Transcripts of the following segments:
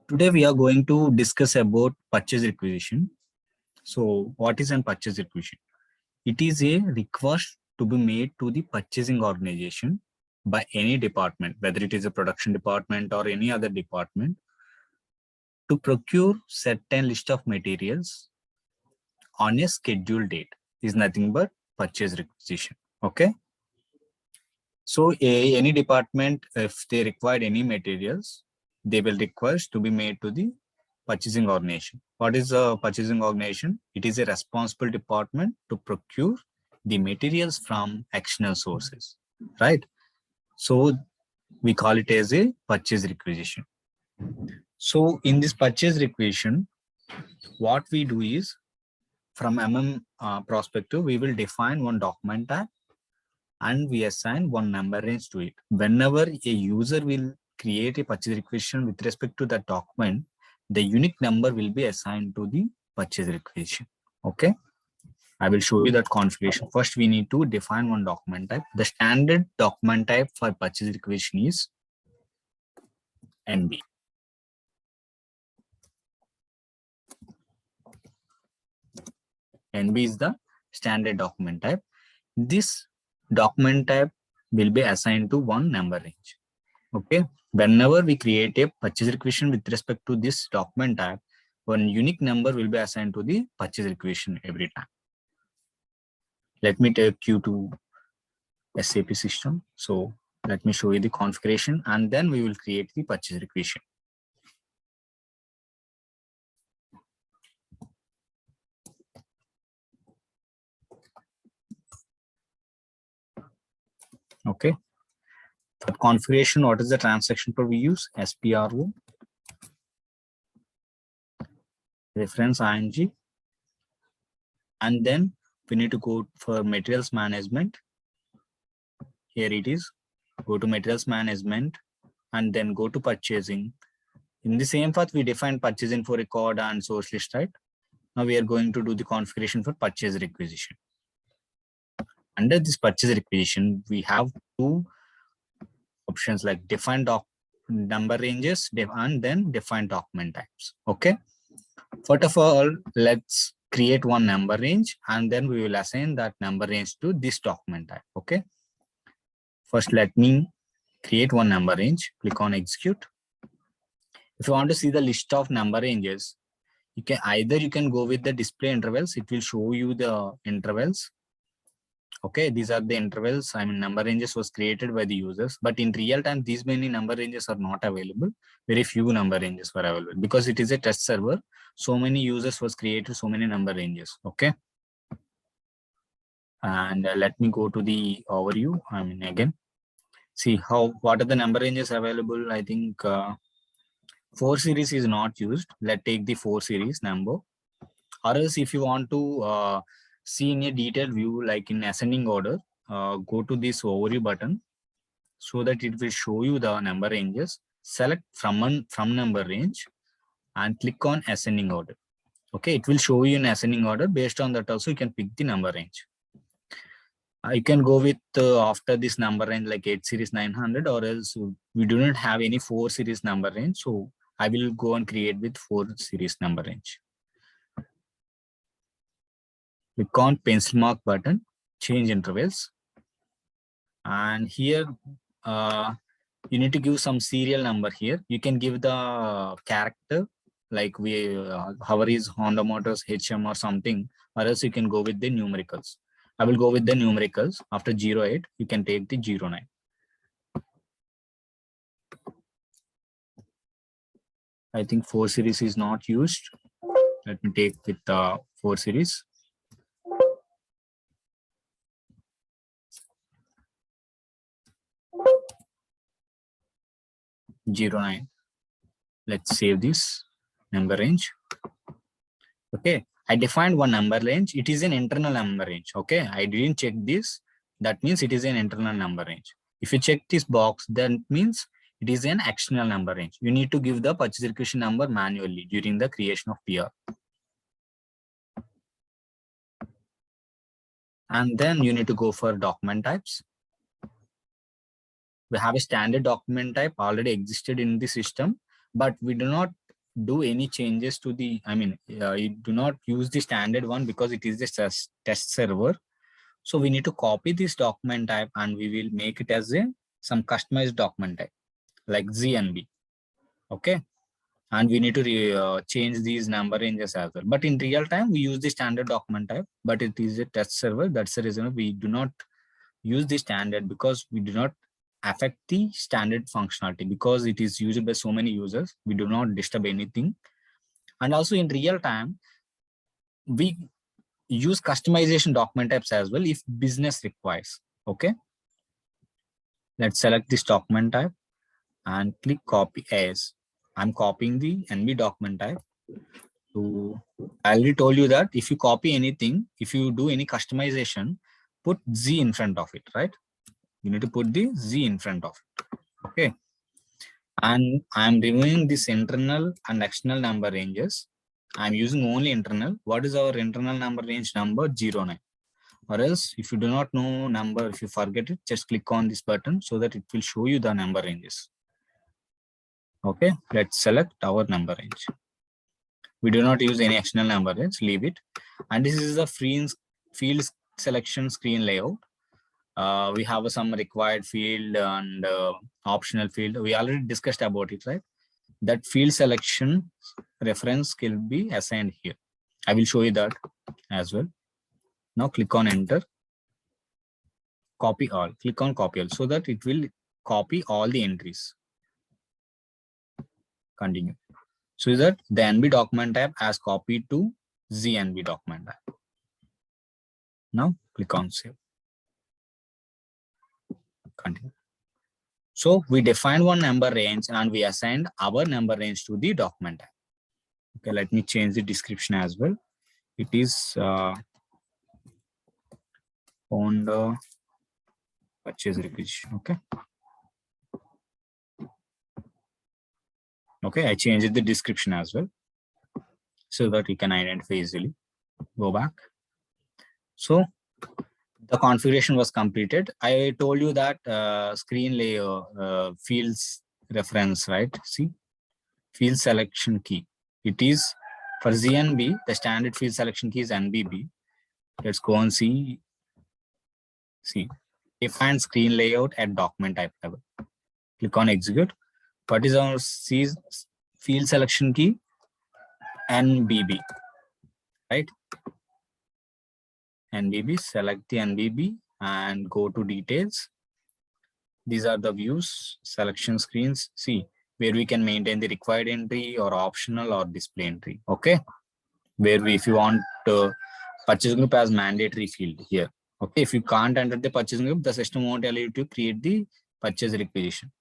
Today we are going to discuss about purchase requisition. So what is a purchase requisition? It is a request to be made to the purchasing organization by any department, whether it is a production department or any other department, to procure certain list of materials on a scheduled date. Is nothing but purchase requisition. Okay. So any department, if they require any materials, they will request to be made to the purchasing organization. What is a purchasing organization? It is a responsible department to procure the materials from external sources, right? So we call it as a purchase requisition. So in this purchase requisition, what we do is from perspective, we will define one document type and we assign one number range to it. Whenever a user will create a purchase requisition with respect to that document, the unique number will be assigned to the purchase requisition. Okay. I will show you that configuration. First, we need to define one document type. The standard document type for purchase requisition is NB. NB is the standard document type. This document type will be assigned to one number range. Okay. Whenever we create a purchase requisition with respect to this document type, one unique number will be assigned to the purchase requisition every time. Let me take you to SAP system. So let me show you the configuration and then we will create the purchase requisition. Okay. For configuration, what is the transaction code we use? SPRO, reference ING, and then we need to go for materials management. Here it is. Go to materials management and then go to purchasing. In the same path, we define purchasing for record and source list, right? Now we are going to do the configuration for purchase requisition. Under this purchase requisition, we have two options like define number ranges and then define document types. Okay. First of all, let's create one number range and then we will assign that number range to this document type. Okay. First, let me create one number range. Click on execute. If you want to see the list of number ranges, you can go with the display intervals. It will show you the intervals. Okay, these are the intervals. I mean, number ranges was created by the users, but in real time, these many number ranges are not available. Very few number ranges were available because it is a test server. So many users was created, so many number ranges. Okay. And let me go to the overview. I mean, again, see what are the number ranges available. I think 4 series is not used. Let's take the 4 series number. Or else if you want to see in a detailed view, like in ascending order, go to this overview button so that it will show you the number ranges. Select from number range and click on ascending order. Okay, it will show you in ascending order. Based on that also you can pick the number range. You can go with after this number range like 8 series 900, or else we do not have any 4 series number range. So I will go and create with 4 series number range. Click on pencil mark button, change intervals. And here you need to give some serial number here. You can give the character like however is Honda Motors HM or something, or else you can go with the numericals. I will go with the numericals. After 08, you can take the 09. I think 4 series is not used. Let me take with the 4 series. (09). Let's save this number range. Okay, I defined one number range. It is an internal number range. Okay, I didn't check this. That means it is an internal number range. If you check this box, then means it is an external number range. You need to give the purchase requisition number manually during the creation of PR. And then you need to go for document types. We have a standard document type already existed in the system, but we do not do any changes to the, you do not use the standard one because it is the test server. So we need to copy this document type and we will make it as some customized document type like ZNB. Okay. And we need to change these number ranges as well. But in real time, we use the standard document type, but it is a test server. That's the reason we do not use the standard, because we do not affect the standard functionality because it is used by so many users. We do not disturb anything. And also in real time, we use customization document types as well if business requires. Okay. Let's select this document type and click copy as. I'm copying the NB document type. So I already told you that if you copy anything, if you do any customization, put Z in front of it, right? You need to put the Z in front of it. Okay. And I'm removing this internal and external number ranges. I'm using only internal. What is our internal number range number? 09. Or else if you do not know number, if you forget it, just click on this button so that it will show you the number ranges. Okay, let's select our number range. We do not use any external number range, leave it. And this is the field selection screen layout. We have some required field and optional field. We already discussed about it, right? That field selection reference will be assigned here. I will show you that as well. Now click on enter. Copy all. Click on copy all so that it will copy all the entries. Continue. So that the NB document type has copied to ZNB document type. Now click on save. Continue. So we defined one number range and we assigned our number range to the document type. Okay, let me change the description as well. It is on the purchase requisition. Okay. Okay, I changed the description as well so that you can identify easily. Go back. So the configuration was completed. I told you that screen layer fields reference, right? See, field selection key. It is for ZNB, the standard field selection key is NBB. Let's go and see. See, define screen layout at document type level. Click on execute. What is our field selection key? NBB, right? NBB, select the NBB and go to details. These are the views, selection screens. See, where we can maintain the required entry or optional or display entry. Okay. Where we, if you want purchase group as mandatory field here. Okay. If you can't enter the purchase group, the system won't allow you to create the purchase requisition.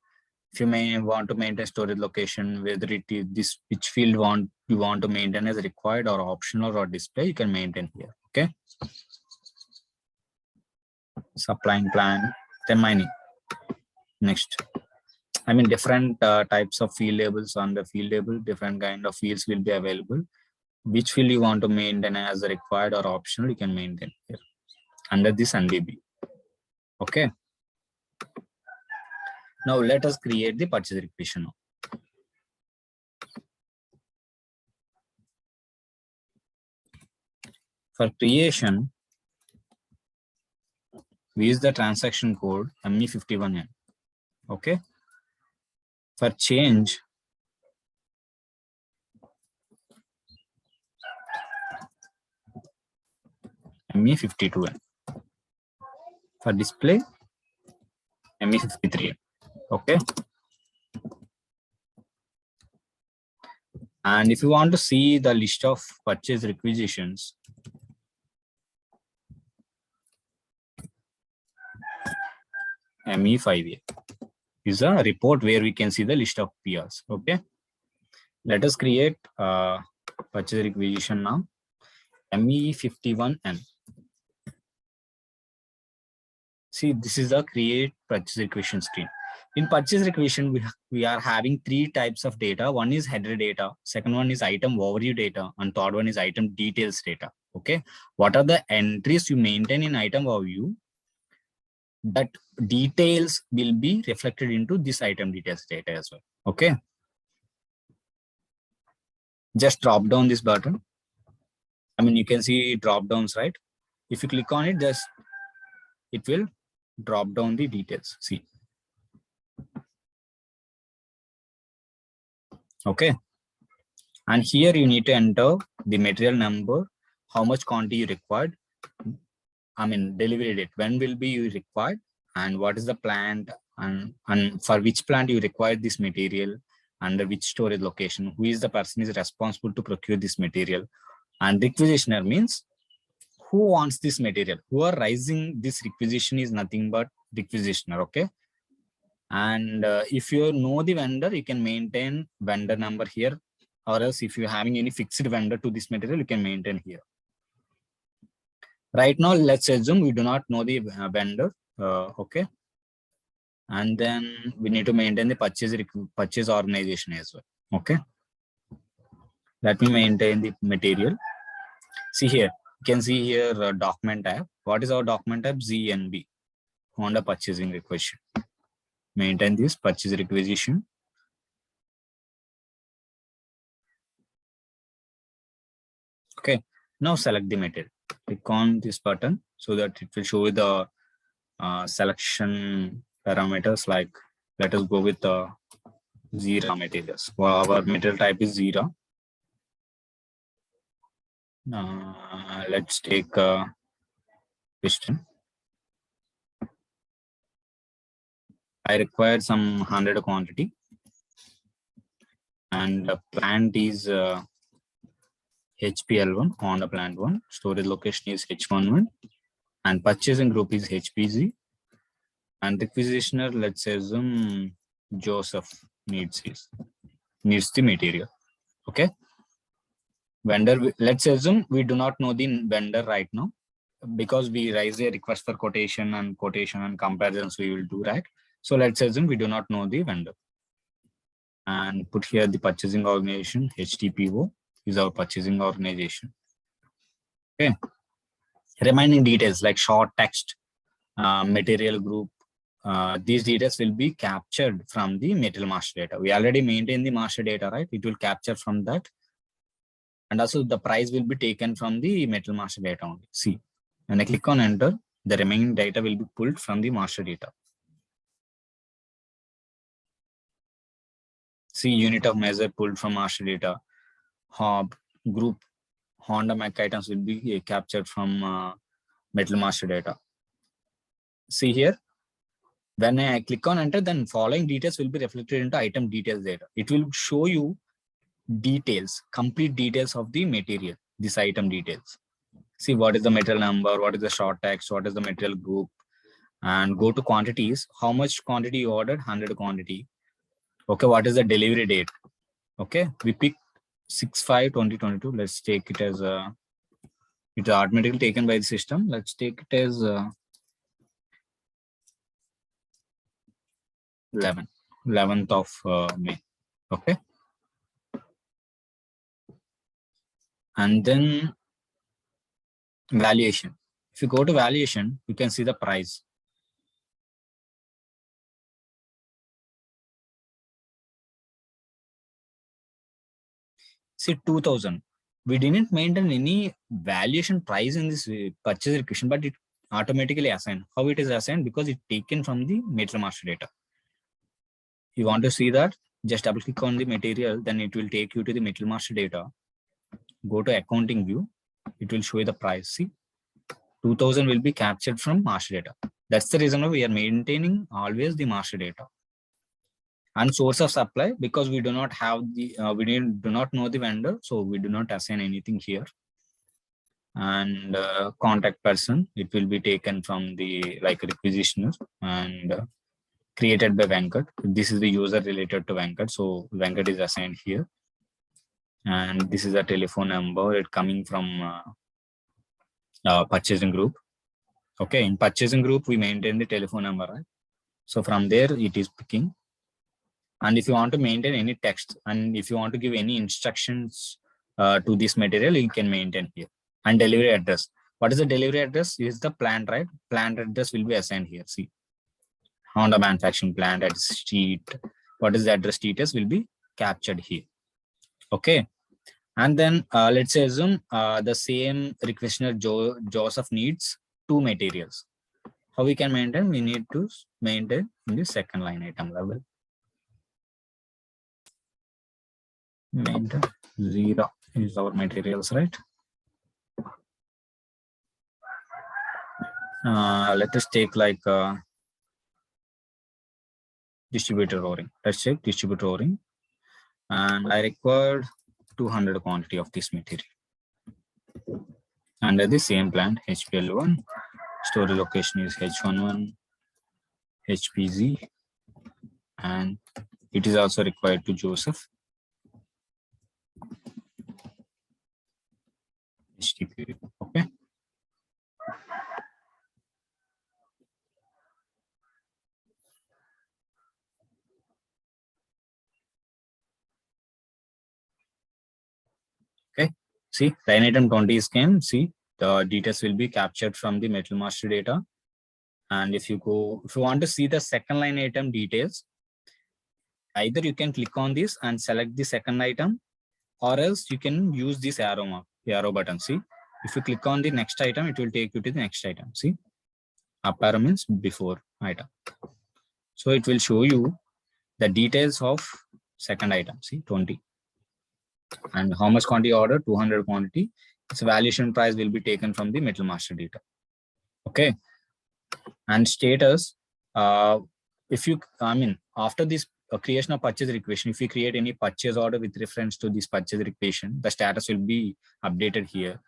If you may want to maintain storage location, whether it is this, which field you want to maintain as required or optional or display, you can maintain here. Okay. Supplying plan, then mining. Next, different types of field labels on the field label, different kind of fields will be available. Which field you want to maintain as required or optional, you can maintain here under this NBB. Okay. Now let us create the purchase requisition. For creation, we use the transaction code ME51N. Okay. For change, ME52N. For display, ME53N. Okay. And if you want to see the list of purchase requisitions, ME5A is a report where we can see the list of PRs. Okay. Let us create a purchase requisition now. ME51N. See, this is the create purchase requisition screen. In purchase requisition, we are having three types of data. One is header data, second one is item overview data, and third one is item details data. Okay. What are the entries you maintain in item overview? That details will be reflected into this item details data as well. Okay. Just drop down this button. I mean, you can see drop downs, right? If you click on it, just it will drop down the details. See. Okay. And here you need to enter the material number, how much quantity you required. I mean, delivery date, when will be you required, and what is the plant, and for which plant you require this material, under which storage location, who is the person is responsible to procure this material. And requisitioner means who wants this material, who are raising this requisition is nothing but requisitioner. Okay. And if you know the vendor, you can maintain vendor number here, or else if you're having any fixed vendor to this material, you can maintain here. Right now, let's assume we do not know the vendor. Okay. And then we need to maintain the purchase organization as well. Okay. Let me maintain the material. See here, you can see here document type. What is our document type? ZNB, Honda purchasing requisition. Maintain this purchase requisition. Okay. Now select the material. Click on this button so that it will show the selection parameters. Like, let us go with the zero materials. Well, our material type is zero. Let's take piston. I require some 100 quantity, and the plant is HPL1 on the plant 1. Storage location is H11, and purchasing group is HPZ. And requisitioner, let's assume Joseph needs the material. Okay. Vendor, let's assume we do not know the vendor right now, because we raise a request for quotation and comparisons we will do, right? So let's assume we do not know the vendor, and put here the purchasing organization. HTPO is our purchasing organization. Okay. Remaining details like short text, material group, these details will be captured from the material master data. We already maintain the master data, right? It will capture from that. And also the price will be taken from the material master data only. See, when I click on enter, the remaining data will be pulled from the master data. See, unit of measure pulled from master data. Group Honda Mac items will be captured from metal master data. See here, when I click on enter, then following details will be reflected into item details data. It will show you details, complete details of the material, this item details. See, what is the material number, what is the short text, what is the material group, and go to quantities. How much quantity you ordered? 100 quantity. Okay, what is the delivery date? Okay, we pick 6/5/2022. Let's take it as it's automatically taken by the system. Let's take it as 11th of May. Okay. And then valuation. If you go to valuation, you can see the price. See, 2000. We didn't maintain any valuation price in this purchase requisition, but it automatically assigned. How it is assigned? Because it's taken from the material master data. You want to see that? Just double click on the material, then it will take you to the material master data. Go to accounting view. It will show you the price. See, 2000 will be captured from master data. That's the reason why we are maintaining always the master data. And source of supply, because we do not have the do not know the vendor, so we do not assign anything here. And contact person, it will be taken from the requisitioner and created by Venkat. This is the user related to Venkat, so Venkat is assigned here. And this is a telephone number. It coming from purchasing group. Okay, in purchasing group we maintain the telephone number, right? So from there it is picking. And if you want to maintain any text, and if you want to give any instructions to this material, you can maintain here. And delivery address. What is the delivery address? Is the plant, right? Plant address will be assigned here. See, Honda manufacturing plant at street. What is the address details will be captured here. Okay. And then let's say assume the same requisitioner Joseph needs 2 materials. How we can maintain? We need to maintain in the second line item level. Maintain 0 is our materials, right? Let us take like distributor roaring. Let's check distributor roaring. And I required 200 quantity of this material. Under the same plant, HPL1, storage location is H11, HPZ, and it is also required to Joseph. HTP, okay. Okay, see, line item 20 is came. See, the details will be captured from the metal master data. And if you want to see the second line item details, either you can click on this and select the second item, or else you can use this arrow button. See, if you click on the next item, it will take you to the next item. See, up arrow means before item. So it will show you the details of second item. See, 20. And how much quantity order? 200 quantity. Its valuation price will be taken from the metal master data. Okay. And status, after this creation of purchase requisition, if you create any purchase order with reference to this purchase requisition, the status will be updated here.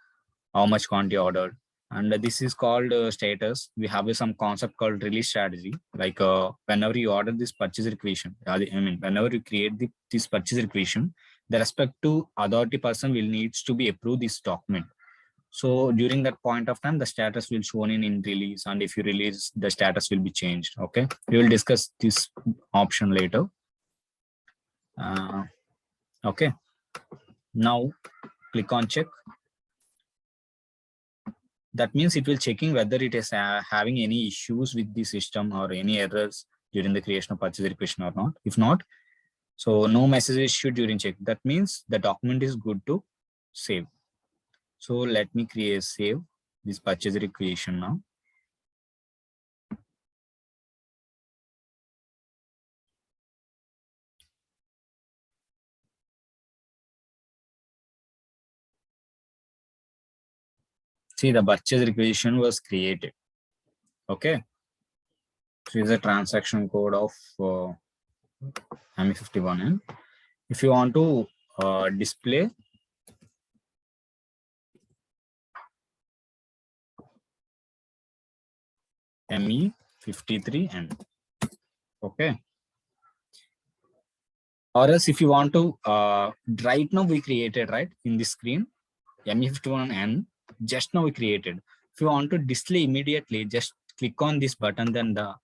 How much quantity ordered. And this is called status. We have some concept called release strategy. Like whenever you order this purchase requisition, whenever you create this purchase requisition, the respective authority person will needs to be approved this document. So during that point of time, the status will shown in release, and if you release, the status will be changed. Okay, we will discuss this option later. Okay, now click on check. That means it will checking whether it is having any issues with the system or any errors during the creation of purchase requisition or not. If not, so no message is issued during check. That means the document is good to save. So let me save this purchase requisition now. See, the purchase requisition was created. Okay. So is a transaction code of ME51N. If you want to display ME53N. Okay. Or else if you want to, right now we created, right, in this screen, ME51N, just now we created. If you want to display immediately, just click on this button, then the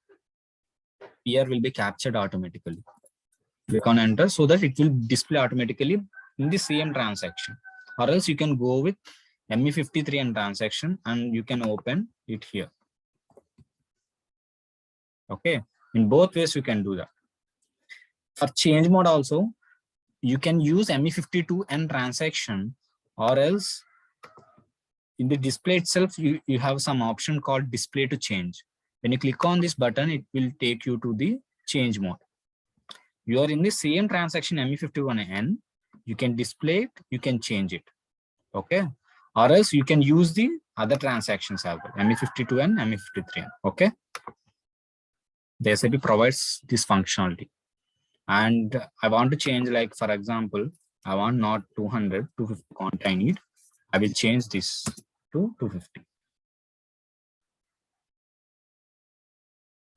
PR will be captured automatically. Click on enter so that it will display automatically in the same transaction. Or else you can go with ME53N transaction and you can open it here. Okay, in both ways you can do that. For change mode also, you can use ME52N transaction, or else in the display itself, you have some option called display to change. When you click on this button, it will take you to the change mode. You are in the same transaction ME51N, you can display it, you can change it. Okay, or else you can use the other transactions as well, ME52N, ME53N. Okay, the SAP provides this functionality. And I want to change, like for example, I want not 200, 250 quantity I need. I will change this to 250.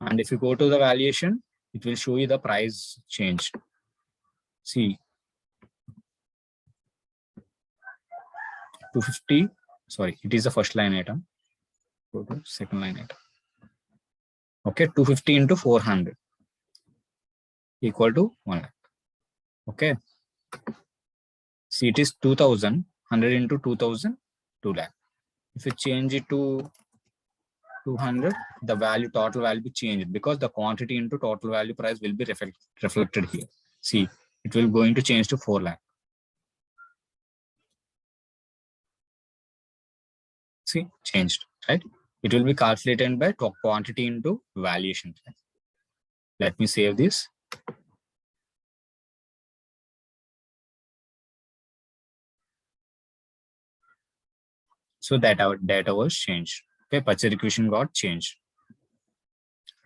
And if you go to the valuation, it will show you the price change. See, 250, sorry, it is the first line item. Go to second line item. Okay, 250 into 400 equal to 1 lakh. Okay. See, it is 2000, 100 into 2000, 2 lakh. If you change it to 200, the value, total value will change because the quantity into total value price will be reflected here. See, it will going to change to 4 lakh. See, changed, right? It will be calculated by quantity into valuation. Let me save this. So that our data was changed. Okay, purchase requisition got changed.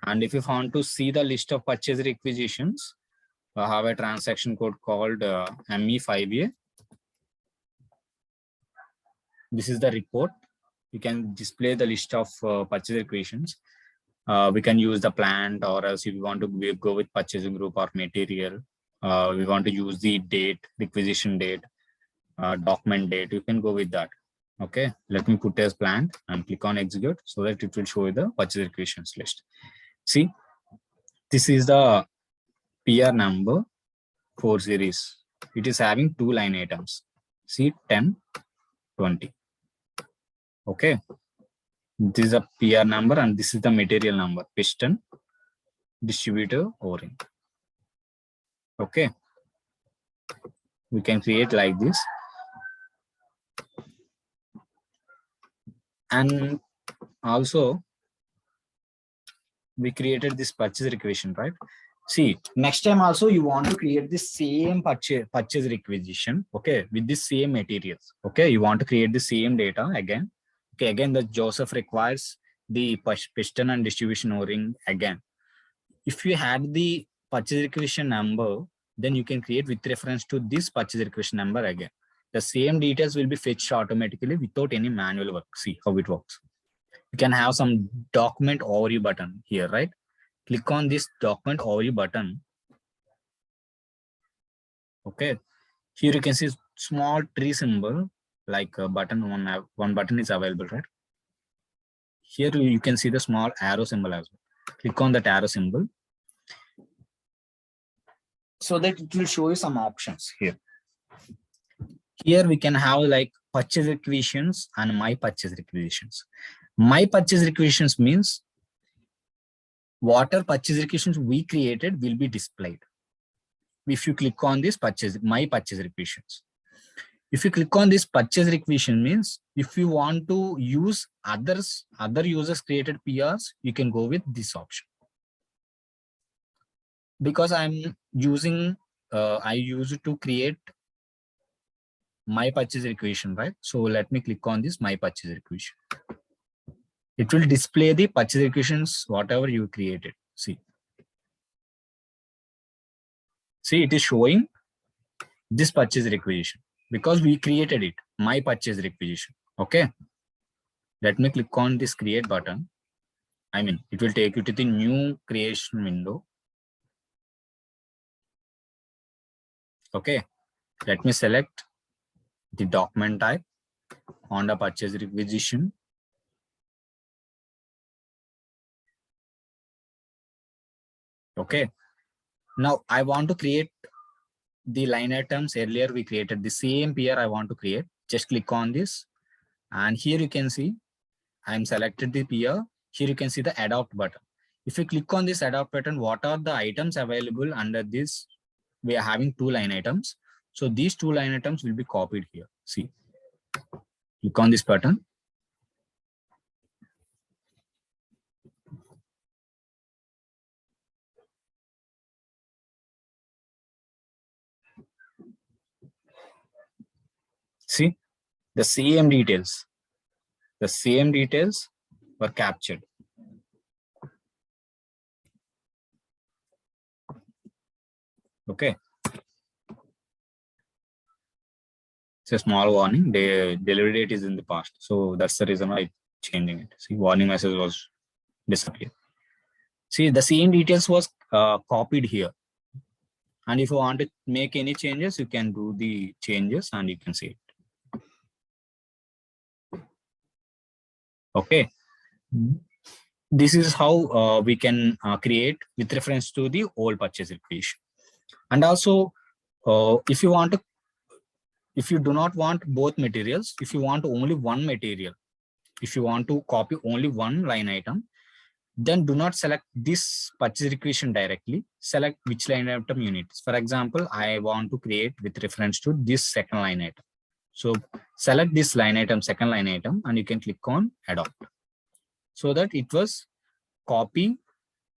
And if you want to see the list of purchase requisitions, I have a transaction code called ME5A. This is the report. You can display the list of purchase requisitions. We can use the plant, or else if you want to go with purchasing group or material, we want to use the date, requisition date, document date, you can go with that. Okay, let me put as plant and click on execute so that it will show you the purchase requisitions list. See, this is the PR number 4 series. It is having 2 line items. See, 10, 20. Okay, this is a PR number and this is the material number, piston, distributor, O-ring. Okay, we can create like this. And also we created this purchase requisition, right? See, next time also you want to create the same purchase requisition, okay, with the same materials. Okay, you want to create the same data again. Okay, again the Joseph requires the piston and distribution O-ring again. If you had the purchase requisition number, then you can create with reference to this purchase requisition number again. The same details will be fetched automatically without any manual work. See how it works. You can have some document overview button here, right? Click on this document overview button. Okay, here you can see small tree symbol like a button. One button is available, right? Here you can see the small arrow symbol as well. Click on that arrow symbol so that it will show you some options here. Here we can have like purchase requisitions and my purchase requisitions. My purchase requisitions means whatever purchase requisitions we created will be displayed. If you click on this my purchase requisitions. If you click on this purchase requisition means if you want to use other users created PRs, you can go with this option. Because I'm using, I use it to create my purchase requisition, right? So let me click on this my purchase requisition. It will display the purchase requisitions, whatever you created. See, it is showing this purchase requisition because we created it, my purchase requisition. Okay, let me click on this create button. I mean, it will take you to the new creation window. Okay, let me select the document type on the purchase requisition. Okay, now I want to create the line items. Earlier we created the same PR I want to create. Just click on this and here you can see I'm selected the PR. Here you can see the adopt button. If you click on this adopt button, what are the items available under this? We are having 2 line items. So these 2 line items will be copied here. See, click on this button. See, the same details were captured. Okay. It's a small warning. The delivery date is in the past. So that's the reason why I'm changing it. See, warning message was disappeared. See, the same details was copied here. And if you want to make any changes, you can do the changes and you can see it. Okay. This is how we can create with reference to the old purchase requisition. And also, if you do not want both materials, if you want only one material, if you want to copy only one line item, then do not select this purchase requisition directly. Select which line item you need. For example, I want to create with reference to this second line item. So select this line item, second line item, and you can click on adopt, so that it was copy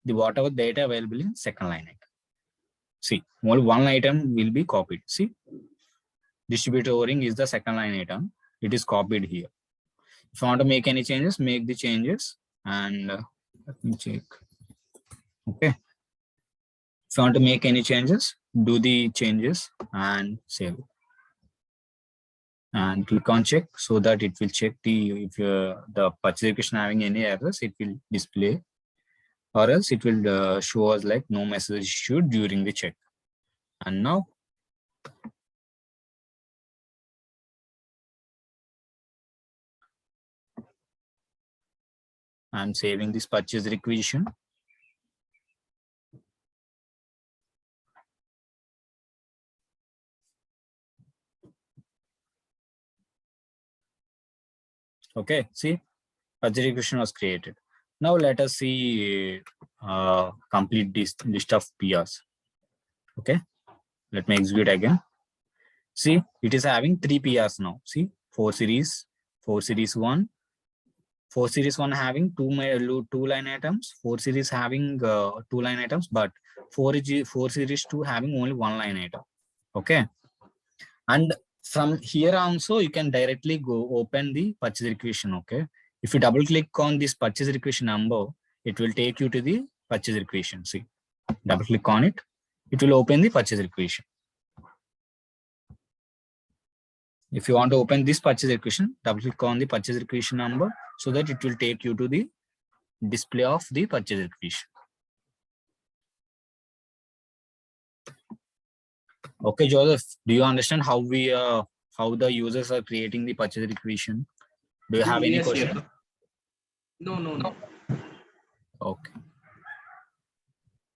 the whatever data available in second line item. See, only one item will be copied. See, distributor O-ring is the second line item. It is copied here. If you want to make any changes, make the changes, and let me check. Okay. If you want to make any changes, do the changes and save it. And click on check, so that it will check if the purchase requisition having any errors, it will display, or else it will show us like no message issued during the check. And now I'm saving this purchase requisition. Okay, see, purchase requisition was created. Now let us see complete this list of PRs. Okay, let me execute again. See, it is having 3 PRs now. See, 4 series 1, 4 series 1 having two line items, 4 series having 2 line items, but 4 series 2 having only 1 line item. Okay, and from here also you can directly go open the purchase requisition. Okay, if you double click on this purchase requisition number, it will take you to the purchase requisition. See, double click on it, it will open the purchase requisition. If you want to open this purchase requisition, double click on the purchase requisition number, so that it will take you to the display of the purchase requisition. Okay, Joseph, do you understand how the users are creating the purchase requisition? Do you have any question? No. Okay.